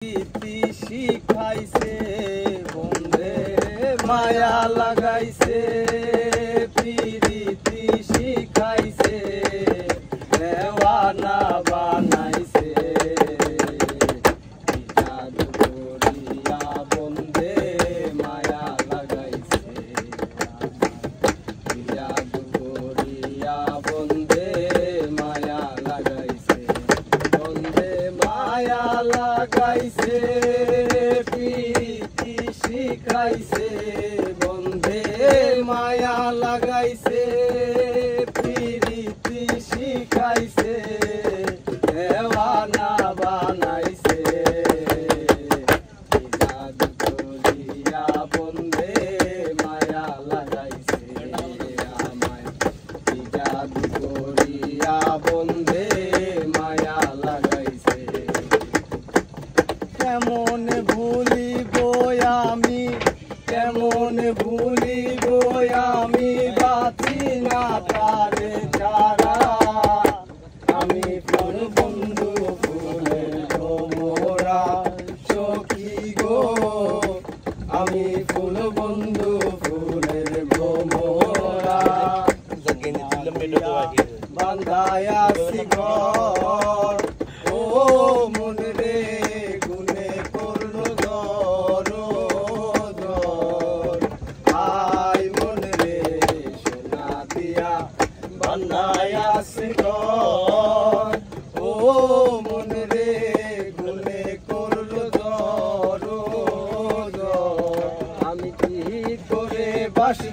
প্রীতি শিখাইছে বন্ধে মায়া লাগাইছে, প্রীতি শিখাইছে দেওয়ানা বানাইছে, জাদু করিয়া বন্ধে মায়া লাগাইছে, জাদু করিয়া বন্ধে মায়া লাগাইছে, বন্ধে মায়া লাগাইছে, প্রীতি শিখাইছে বন্ধে মায়া লাগাইছে, প্রীতি শিখাইছে দেওয়ানা বানাইছে, জাদু করিয়া বন্ধে মায়া লাগাইছে আমায়, জাদু করিয়া বন্ধে মায়া লাগাইছে। কেমন ভুলিব আমি, কেমন ভুলিব আমি, বাঁচি না তারে ছাড়া, আমি প্রাণ বন্ধু ফুলের ভোমরা সখী গো, আমি ফুল বন্ধু ফুলের ভোমরা, বান্ধায় আছি ঘর, ও মন রে গুনে করলো দর, আই মন রে সোনা দিয়া বান্ধায় আছি ঘর, ও মন রে গুনে করলো দর, আমি কি করে বাসি